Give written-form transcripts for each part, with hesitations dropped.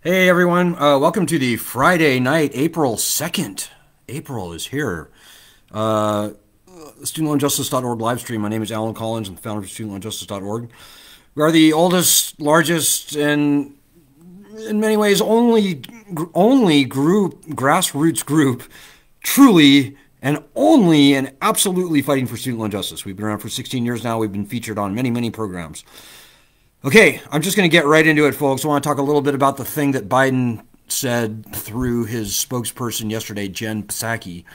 Hey everyone, welcome to the Friday night, April 2nd. April is here. Uh, StudentLoanJustice.org live stream. My name is Alan Collins. I'm the founder of StudentLoanJustice.org. We are the oldest, largest, and in many ways only grassroots group, truly and only and absolutely fighting for student loan justice. We've been around for 16 years now. We've been featured on many programs. Okay, I'm just going to get right into it, folks. I want to talk a little bit about the thing that Biden said through his spokesperson yesterday, Jen Psaki.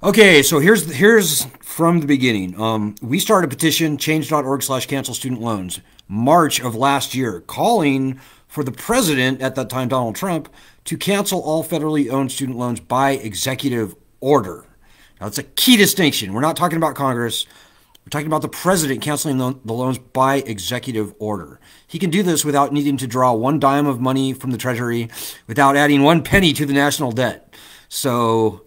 Okay, so here's from the beginning. We started a petition, change.org/cancel student loans, March of last year, calling for the president, at that time Donald Trump, to cancel all federally owned student loans by executive order. Now, it's a key distinction. We're not talking about Congress. We're talking about the president canceling the loans by executive order. He can do this without needing to draw one dime of money from the Treasury, without adding one penny to the national debt. So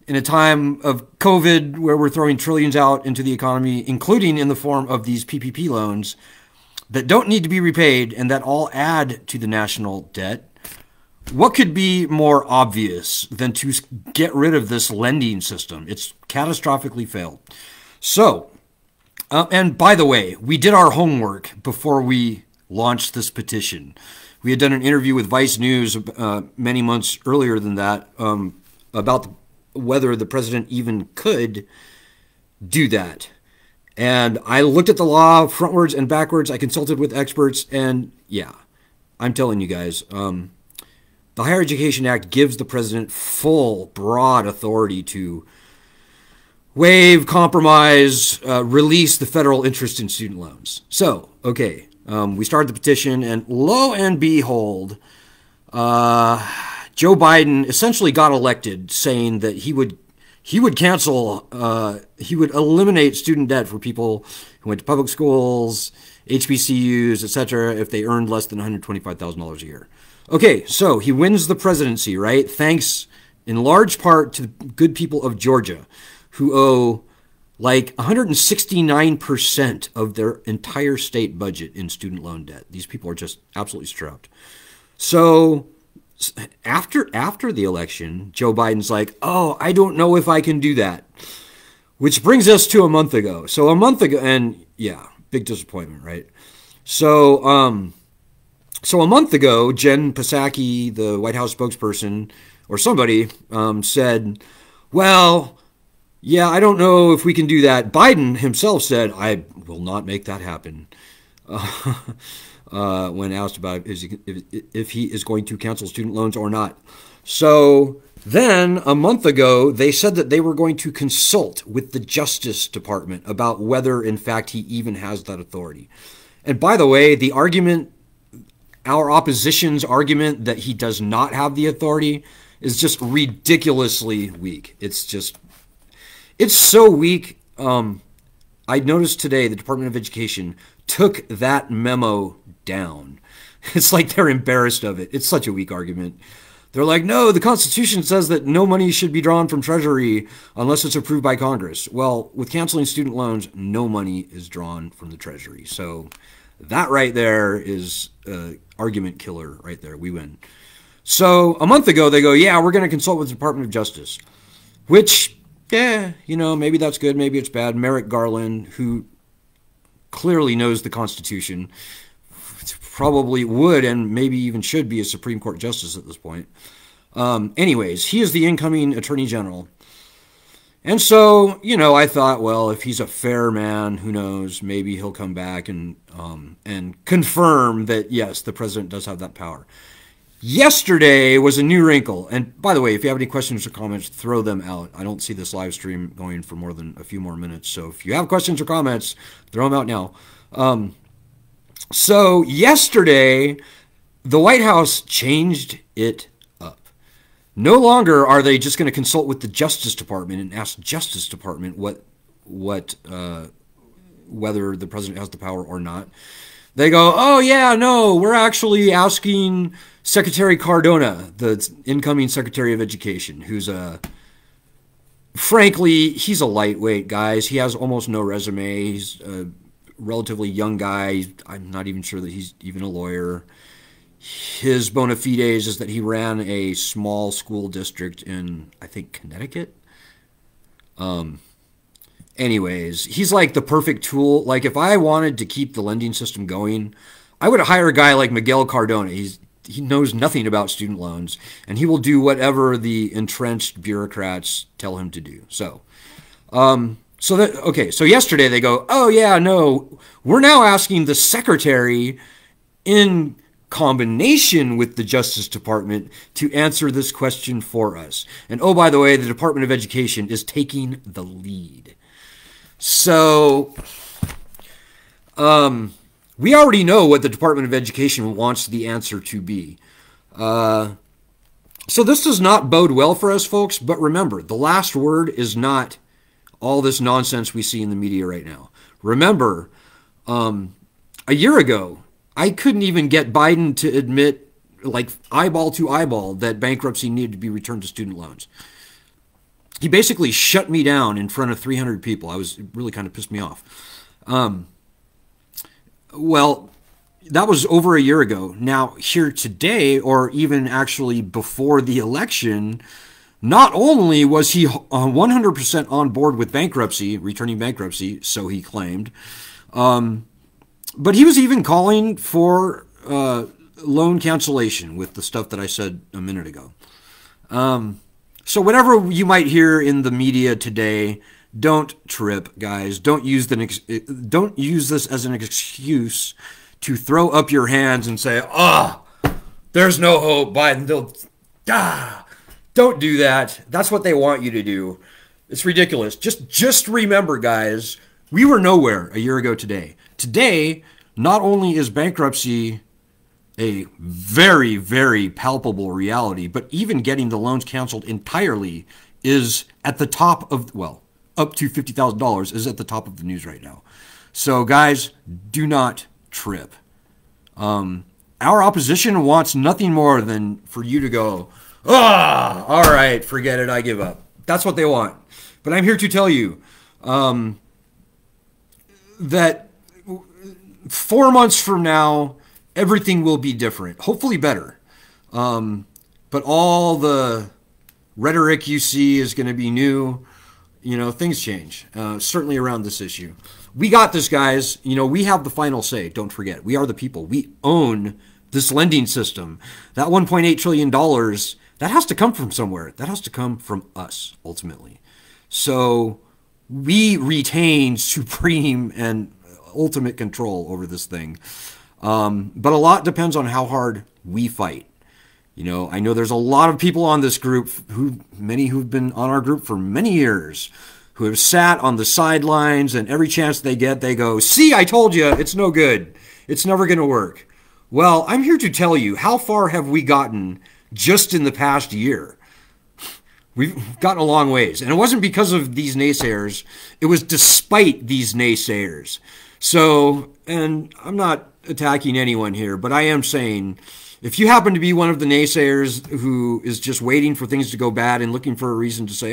in a time of COVID, where we're throwing trillions out into the economy, including in the form of these PPP loans that don't need to be repaid and that all add to the national debt, what could be more obvious than to get rid of this lending system? It's catastrophically failed. So, and by the way, we did our homework before we launched this petition. We had done an interview with Vice News many months earlier than that about whether the president even could do that. And I looked at the law frontwards and backwards. I consulted with experts, and yeah, I'm telling you guys, the Higher Education Act gives the president full, broad authority to waive, compromise, release the federal interest in student loans. So, okay, we started the petition, and lo and behold, Joe Biden essentially got elected, saying that he would cancel, he would eliminate student debt for people who went to public schools, HBCUs, etc., if they earned less than $125,000 a year. Okay, so he wins the presidency, right? Thanks in large part to the good people of Georgia, who owe like 169% of their entire state budget in student loan debt. These people are just absolutely strapped. So after the election, Joe Biden's like, oh, I don't know if I can do that. Which brings us to a month ago. So a month ago, and yeah, big disappointment, right? So a month ago, Jen Psaki, the White House spokesperson, or somebody, said, well, yeah, I don't know if we can do that. Biden himself said, I will not make that happen, when asked about if he is going to cancel student loans or not. So then a month ago, they said that they were going to consult with the Justice Department about whether, in fact, he even has that authority. And by the way, the argument, our opposition's argument that he does not have the authority is just ridiculously weak. It's so weak. I noticed today the Department of Education took that memo down. It's like they're embarrassed of it. It's such a weak argument. They're like, no, the Constitution says that no money should be drawn from Treasury unless it's approved by Congress. Well, with canceling student loans, no money is drawn from the Treasury. So that right there is an argument killer right there. We win. So a month ago, they go, yeah, we're going to consult with the Department of Justice, which, yeah, you know, maybe that's good, maybe it's bad. Merrick Garland, who clearly knows the Constitution, probably would and maybe even should be a Supreme Court justice at this point. Anyways, he is the incoming Attorney General. And so, you know, I thought, well, if he's a fair man, who knows, maybe he'll come back and confirm that, yes, the president does have that power. Yesterday was a new wrinkle. And by the way, if you have any questions or comments, throw them out. I don't see this live stream going for more than a few more minutes. So if you have questions or comments, throw them out now. So yesterday, the White House changed it up. No longer are they just going to consult with the Justice Department and ask Justice Department whether the president has the power or not. They go, oh, yeah, no, we're actually asking Secretary Cardona, the incoming Secretary of Education, who's frankly, he's a lightweight, guys. He has almost no resume. He's a relatively young guy. I'm not even sure that he's even a lawyer. His bona fides is that he ran a small school district in, I think, Connecticut. Anyways, he's like the perfect tool. Like, if I wanted to keep the lending system going, I would hire a guy like Miguel Cardona. He knows nothing about student loans, and he will do whatever the entrenched bureaucrats tell him to do. So yesterday they go, oh yeah, no, we're now asking the secretary in combination with the Justice Department to answer this question for us. And oh, by the way, the Department of Education is taking the lead. So, we already know what the Department of Education wants the answer to be. So this does not bode well for us, folks, but remember, the last word is not all this nonsense we see in the media right now. Remember, a year ago, I couldn't even get Biden to admit, like eyeball to eyeball, that bankruptcy needed to be returned to student loans. He basically shut me down in front of 300 people. It really kind of pissed me off. Well, that was over a year ago. Now, here today, or even actually before the election, not only was he 100% on board with bankruptcy, returning bankruptcy, so he claimed, but he was even calling for loan cancellation with the stuff that I said a minute ago. So whatever you might hear in the media today, don't trip, guys. Don't use this as an excuse to throw up your hands and say, there's no hope, Biden. Don't do that. That's what they want you to do. It's ridiculous. Just remember, guys, we were nowhere a year ago today. Today, not only is bankruptcy a very, very palpable reality, but even getting the loans canceled entirely is at the top of, well, up to $50,000 is at the top of the news right now. So guys, do not trip. Our opposition wants nothing more than for you to go, all right, forget it, I give up. That's what they want. But I'm here to tell you that 4 months from now, everything will be different, hopefully better. But all the rhetoric you see is going to be new. You know, things change, certainly around this issue. We got this, guys. You know, we have the final say. Don't forget, we are the people. We own this lending system. That $1.8 trillion, that has to come from somewhere. That has to come from us, ultimately. So we retain supreme and ultimate control over this thing. But a lot depends on how hard we fight. You know, I know there's a lot of people on this group, many who've been on our group for many years, who have sat on the sidelines, and every chance they get, they go, see, I told you, it's no good. It's never going to work. Well, I'm here to tell you, how far have we gotten just in the past year? We've gotten a long ways. And it wasn't because of these naysayers. It was despite these naysayers. So, and I'm not attacking anyone here, but I am saying, if you happen to be one of the naysayers who is just waiting for things to go bad and looking for a reason to say,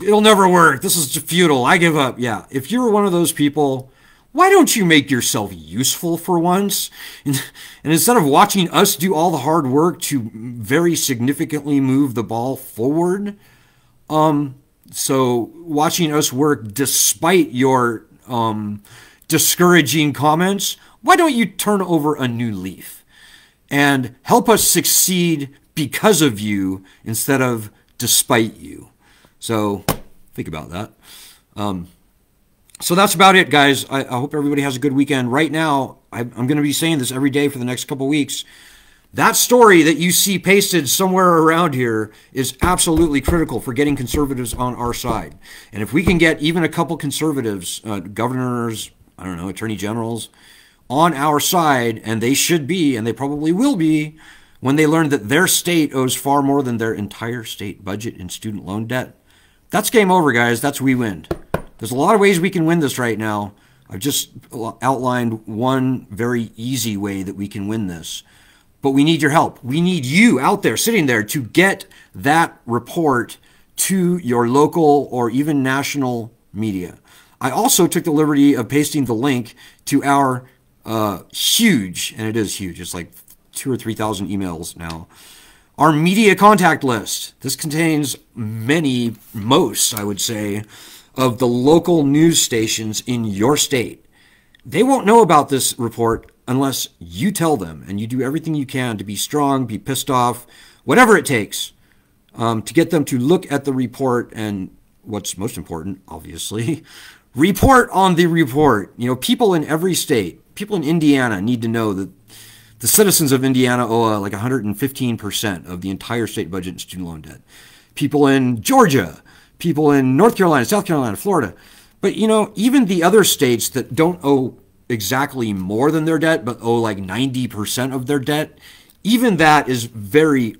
it'll never work, this is futile, I give up. Yeah, if you're one of those people, why don't you make yourself useful for once? And instead of watching us do all the hard work to very significantly move the ball forward, so watching us work despite your discouraging comments, why don't you turn over a new leaf and help us succeed because of you instead of despite you? So think about that. So that's about it, guys. I hope everybody has a good weekend. Right now, I'm going to be saying this every day for the next couple weeks. That story that you see pasted somewhere around here is absolutely critical for getting conservatives on our side. And if we can get even a couple conservatives, governors, I don't know, attorney generals, on our side, and they should be, and they probably will be, when they learn that their state owes far more than their entire state budget in student loan debt, that's game over, guys. That's we win. There's a lot of ways we can win this right now. I've just outlined one very easy way that we can win this. But we need your help. We need you out there, sitting there, to get that report to your local or even national media. I also took the liberty of pasting the link to our Huge, and it is huge. It's like 2,000 or 3,000 emails now. Our media contact list. This contains most, I would say, of the local news stations in your state. They won't know about this report unless you tell them, and you do everything you can to be strong, be pissed off, whatever it takes, to get them to look at the report and, what's most important, obviously, report on the report. You know, people in every state, people in Indiana need to know that the citizens of Indiana owe like 115% of the entire state budget in student loan debt. People in Georgia, people in North Carolina, South Carolina, Florida. But, you know, even the other states that don't owe exactly more than their debt, but owe like 90% of their debt, even that is very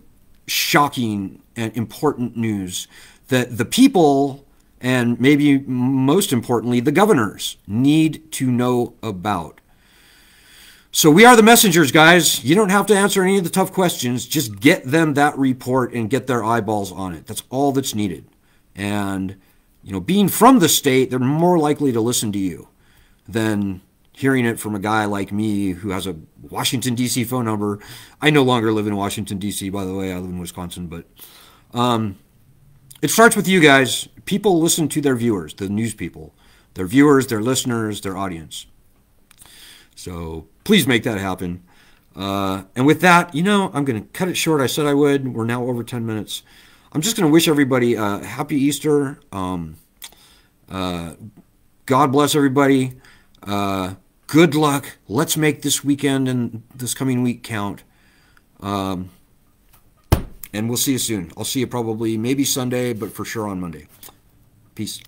shocking and important news that the people, and maybe most importantly, the governors, need to know about. So we are the messengers, guys. You don't have to answer any of the tough questions. Just get them that report and get their eyeballs on it. That's all that's needed. And, you know, being from the state, they're more likely to listen to you than hearing it from a guy like me who has a Washington, D.C. phone number. I no longer live in Washington, D.C., by the way. I live in Wisconsin. But it starts with you guys. People listen to their viewers, the news people. Their viewers, their listeners, their audience. So please make that happen. And with that, you know, I'm going to cut it short. I said I would. We're now over 10 minutes. I'm just going to wish everybody a happy Easter. God bless everybody. Good luck. Let's make this weekend and this coming week count. And we'll see you soon. I'll see you probably maybe Sunday, but for sure on Monday. Peace.